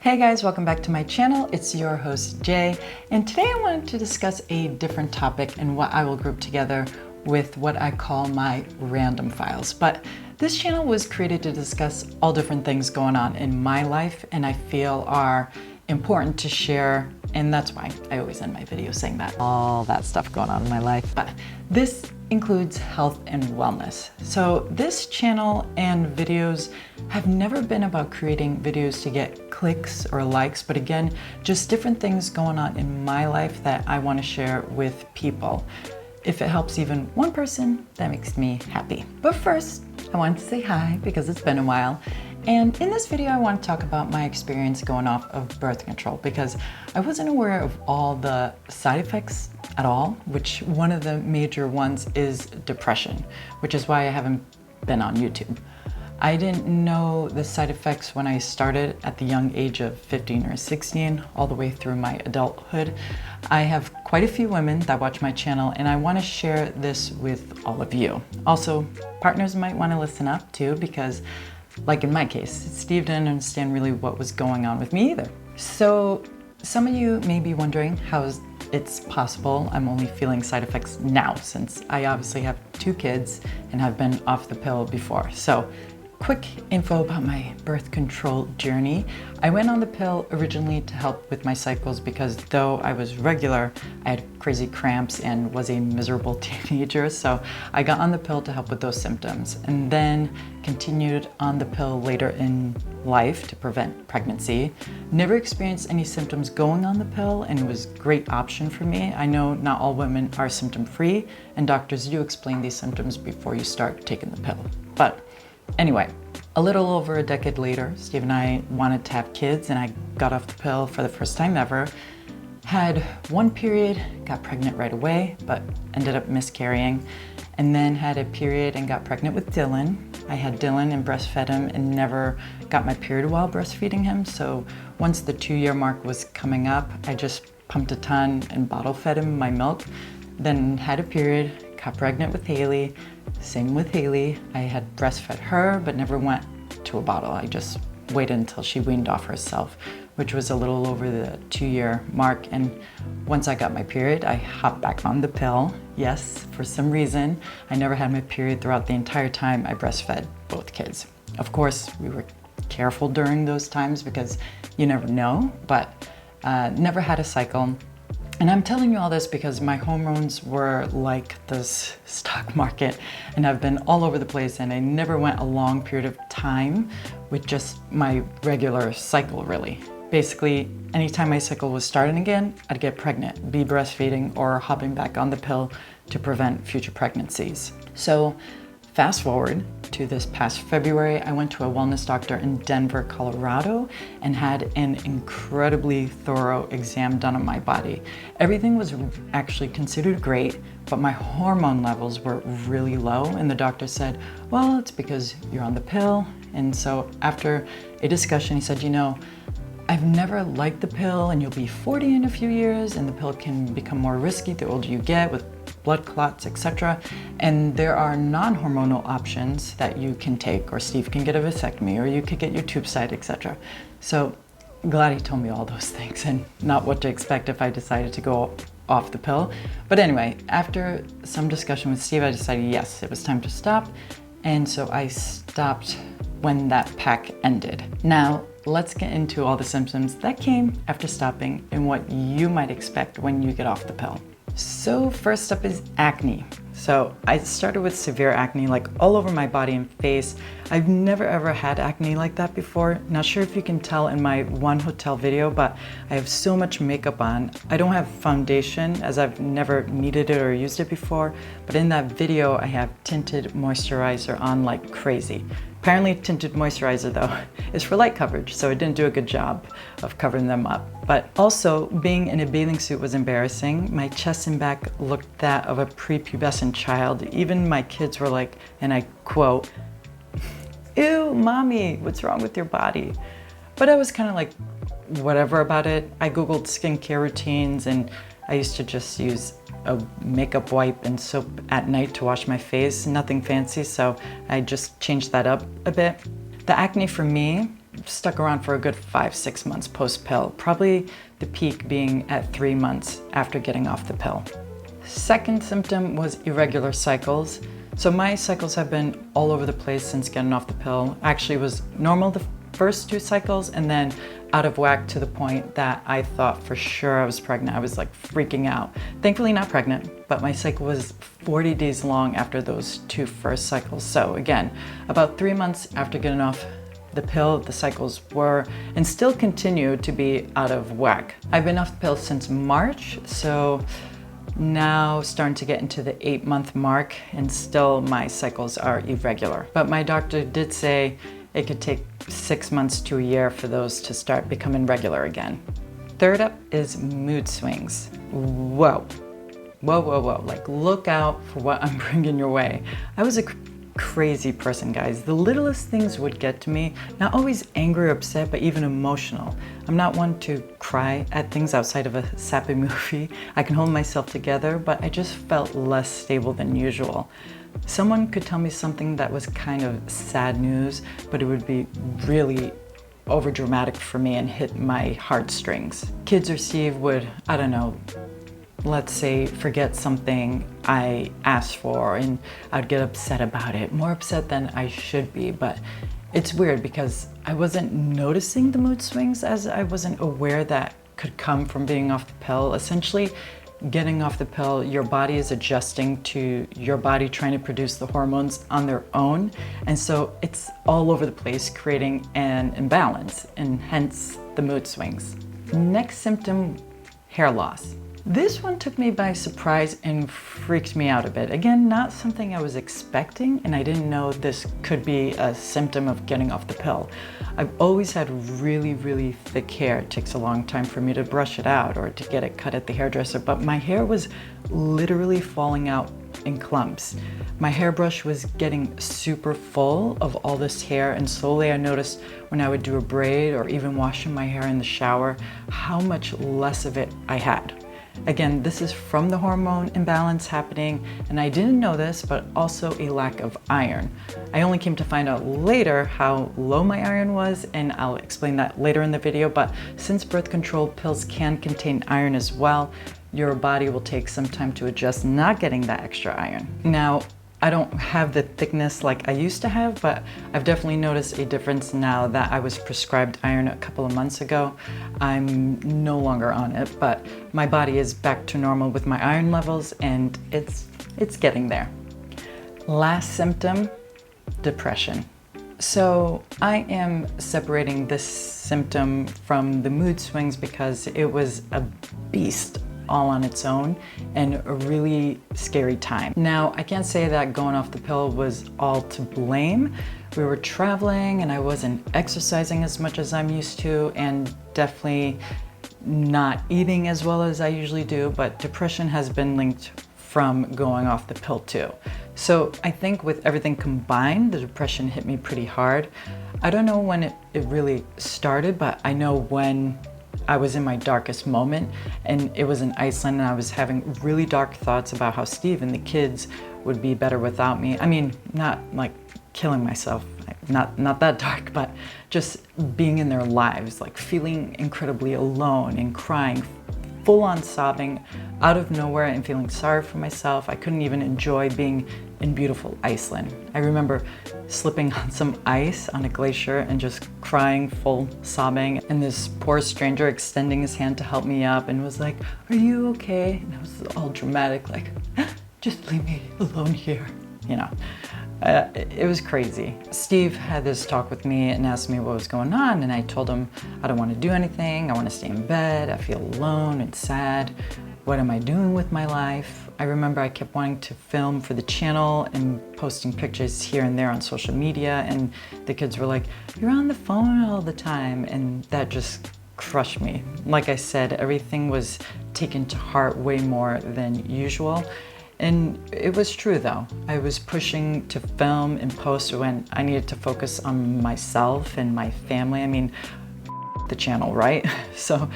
Hey guys, welcome back to my channel. It's your host Jay, and today I wanted to discuss a different topic and what I will group together with what I call my random files. But this channel was created to discuss all different things going on in my life and I feel are important to share, and that's why I always end my videos saying that. All that stuff going on in my life. But this includes health and wellness. So this channel and videos have never been about creating videos to get clicks or likes, but again, just different things going on in my life that I want to share with people. If it helps even one person, that makes me happy. But first, I wanted to say hi because it's been a while. And in this video, I want to talk about my experience going off of birth control because I wasn't aware of all the side effects at all, which one of the major ones is depression, which is why I haven't been on YouTube. I didn't know the side effects when I started at the young age of 15 or 16, all the way through my adulthood. I have quite a few women that watch my channel and I want to share this with all of you. Also, partners might want to listen up too because like in my case, Steve didn't understand really what was going on with me either. So some of you may be wondering how it's possible I'm only feeling side effects now, since I obviously have 2 kids and have been off the pill before. So quick info about my birth control journey. I went on the pill originally to help with my cycles because though I was regular, I had crazy cramps and was a miserable teenager. So I got on the pill to help with those symptoms and then continued on the pill later in life to prevent pregnancy. Never experienced any symptoms going on the pill and it was a great option for me. I know not all women are symptom free and doctors do explain these symptoms before you start taking the pill. But anyway, a little over a decade later, Steve and I wanted to have kids and I got off the pill for the first time ever. Had one period, got pregnant right away, but ended up miscarrying. And then had a period and got pregnant with Dylan. I had Dylan and breastfed him and never got my period while breastfeeding him. So once the 2-year mark was coming up, I just pumped a ton and bottle fed him my milk. Then had a period, got pregnant with Haley. Same with Haley. I had breastfed her, but never went to a bottle. I just waited until she weaned off herself, which was a little over the 2-year mark. And once I got my period, I hopped back on the pill. Yes, for some reason, I never had my period throughout the entire time I breastfed both kids. Of course, we were careful during those times because you never know, but never had a cycle. And I'm telling you all this because my hormones were like this stock market and I've been all over the place and I never went a long period of time with just my regular cycle really. Basically, anytime my cycle was starting again, I'd get pregnant, be breastfeeding or hopping back on the pill to prevent future pregnancies. So fast forward to this past February, I went to a wellness doctor in Denver, Colorado, and had an incredibly thorough exam done on my body. Everything was actually considered great, but my hormone levels were really low, and the doctor said, well, it's because you're on the pill. And so after a discussion, he said, you know, I've never liked the pill and you'll be 40 in a few years and the pill can become more risky the older you get with blood clots, etc. And there are non-hormonal options that you can take, or Steve can get a vasectomy, or you could get your tube side, etc. So glad he told me all those things and not what to expect if I decided to go off the pill. But anyway, after some discussion with Steve, I decided yes, it was time to stop. And so I stopped when that pack ended. Now, let's get into all the symptoms that came after stopping and what you might expect when you get off the pill. So first up is acne. So I started with severe acne like all over my body and face. I've never ever had acne like that before. Not sure if you can tell in my one hotel video, but I have so much makeup on. I don't have foundation as I've never needed it or used it before, but in that video I have tinted moisturizer on like crazy. Apparently tinted moisturizer though is for light coverage, so it didn't do a good job of covering them up. But also being in a bathing suit was embarrassing. My chest and back looked that of a prepubescent child. Even my kids were like, and I quote, ew, mommy, what's wrong with your body? But I was kind of like, whatever about it. I Googled skincare routines and I used to just use a makeup wipe and soap at night to wash my face, nothing fancy, so I just changed that up a bit. The acne for me stuck around for a good 5-6 months post-pill, probably the peak being at 3 months after getting off the pill. Second symptom was irregular cycles. So my cycles have been all over the place since getting off the pill. Actually, it was normal the first 2 cycles and then out of whack to the point that I thought for sure I was pregnant. I was like freaking out. Thankfully not pregnant, but my cycle was 40 days long after those 2 first cycles. So again, about 3 months after getting off the pill, the cycles were and still continue to be out of whack. I've been off the pill since March, so now starting to get into the 8-month mark and still my cycles are irregular. But my doctor did say it could take 6 months to a year for those to start becoming regular again. Third up is mood swings. Whoa. Whoa, whoa, whoa. Like, look out for what I'm bringing your way. I was a crazy person, guys. The littlest things would get to me, not always angry or upset, but even emotional. I'm not one to cry at things outside of a sappy movie. I can hold myself together, but I just felt less stable than usual. Someone could tell me something that was kind of sad news, but it would be really over dramatic for me and hit my heartstrings. Kids or Steve would, I don't know, let's say forget something I asked for and I'd get upset about it, more upset than I should be. But it's weird because I wasn't noticing the mood swings as I wasn't aware that could come from being off the pill. Essentially, getting off the pill, your body is adjusting to your body trying to produce the hormones on their own. And so it's all over the place, creating an imbalance, and hence the mood swings. Next symptom, hair loss. This one took me by surprise and freaked me out a bit. Again, not something I was expecting, and I didn't know this could be a symptom of getting off the pill. I've always had really, really thick hair. It takes a long time for me to brush it out or to get it cut at the hairdresser, but my hair was literally falling out in clumps. My hairbrush was getting super full of all this hair, and slowly I noticed when I would do a braid or even washing my hair in the shower, how much less of it I had. Again, this is from the hormone imbalance happening, and I didn't know this, but also a lack of iron. I only came to find out later how low my iron was, and I'll explain that later in the video, but since birth control pills can contain iron as well, your body will take some time to adjust not getting that extra iron. Now, I don't have the thickness like I used to have, but I've definitely noticed a difference now that I was prescribed iron a couple of months ago. I'm no longer on it, but my body is back to normal with my iron levels, and it's getting there. Last symptom, depression. So I am separating this symptom from the mood swings because it was a beast all on its own and a really scary time. Now, I can't say that going off the pill was all to blame. We were traveling and I wasn't exercising as much as I'm used to, and definitely not eating as well as I usually do, but depression has been linked from going off the pill too. So I think with everything combined, the depression hit me pretty hard. I don't know when it really started, but I know when I was in my darkest moment, and it was in Iceland, and I was having really dark thoughts about how Steve and the kids would be better without me. I mean, not like killing myself, not that dark, but just being in their lives, like feeling incredibly alone and crying, full on sobbing out of nowhere and feeling sorry for myself. I couldn't even enjoy being in beautiful Iceland. I remember slipping on some ice on a glacier and just crying, full sobbing, and this poor stranger extending his hand to help me up and was like, "Are you okay?" And I was all dramatic, like, "Just leave me alone here," you know. It was crazy. Steve had this talk with me and asked me what was going on, and I told him I don't want to do anything. I want to stay in bed. I feel alone and sad. What am I doing with my life? I remember I kept wanting to film for the channel and posting pictures here and there on social media, and the kids were like, "You're on the phone all the time," and that just crushed me. Like I said, everything was taken to heart way more than usual. And it was true though. I was pushing to film and post when I needed to focus on myself and my family. I mean, the channel, right? So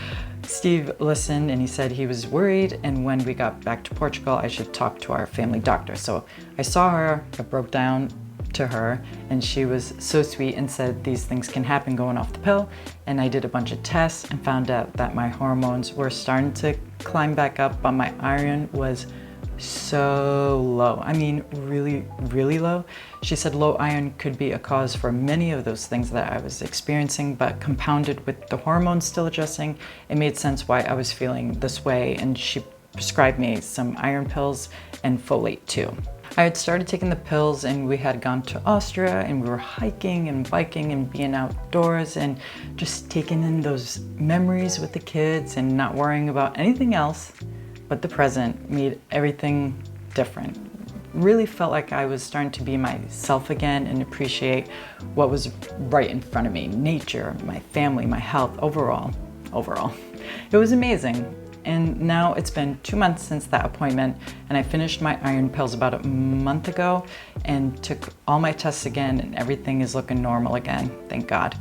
Steve listened and he said he was worried, and when we got back to Portugal, I should talk to our family doctor. So I saw her, I broke down to her, and she was so sweet and said these things can happen going off the pill. And I did a bunch of tests and found out that my hormones were starting to climb back up, but my iron was so low. I mean, really, really low. She said low iron could be a cause for many of those things that I was experiencing, but compounded with the hormones still adjusting, it made sense why I was feeling this way. And she prescribed me some iron pills and folate too. I had started taking the pills and we had gone to Austria and we were hiking and biking and being outdoors and just taking in those memories with the kids and not worrying about anything else but the present made everything different. Really felt like I was starting to be myself again and appreciate what was right in front of me. Nature, my family, my health, overall. It was amazing. And now it's been 2 months since that appointment, and I finished my iron pills about a month ago and took all my tests again, and everything is looking normal again, thank God.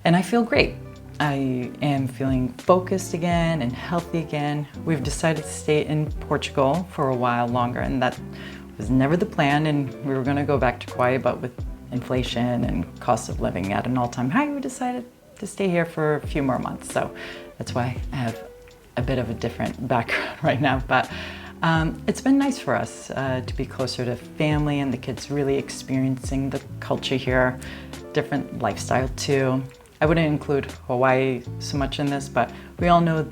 And I feel great. I am feeling focused again and healthy again. We've decided to stay in Portugal for a while longer, and that was never the plan, and we were gonna go back to Kauai, but with inflation and cost of living at an all-time high, we decided to stay here for a few more months. So that's why I have a bit of a different background right now, but it's been nice for us to be closer to family and the kids really experiencing the culture here, different lifestyle too. I wouldn't include Hawaii so much in this, but we all know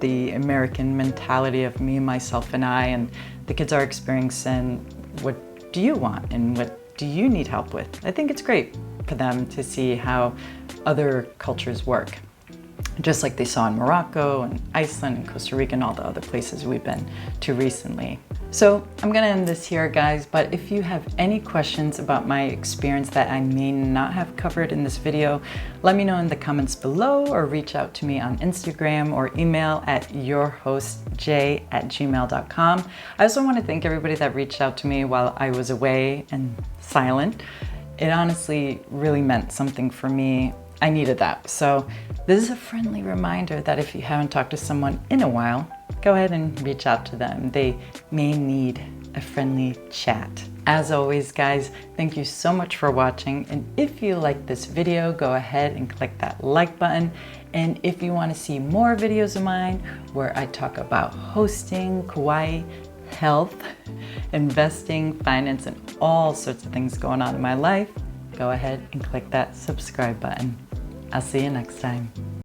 the American mentality of me, myself, and I, and the kids are experiencing what do you want and what do you need help with. I think it's great for them to see how other cultures work, just like they saw in Morocco and Iceland and Costa Rica and all the other places we've been to recently. So I'm gonna end this here, guys, but if you have any questions about my experience that I may not have covered in this video, let me know in the comments below or reach out to me on Instagram or email at yourhostj@gmail.com. I also want to thank everybody that reached out to me while I was away and silent. It honestly really meant something for me. I needed that. So this is a friendly reminder that if you haven't talked to someone in a while, go ahead and reach out to them. They may need a friendly chat. As always, guys, thank you so much for watching. And if you like this video, go ahead and click that like button. And if you want to see more videos of mine where I talk about hosting, Kauai, health, investing, finance, and all sorts of things going on in my life, go ahead and click that subscribe button. I'll see you next time.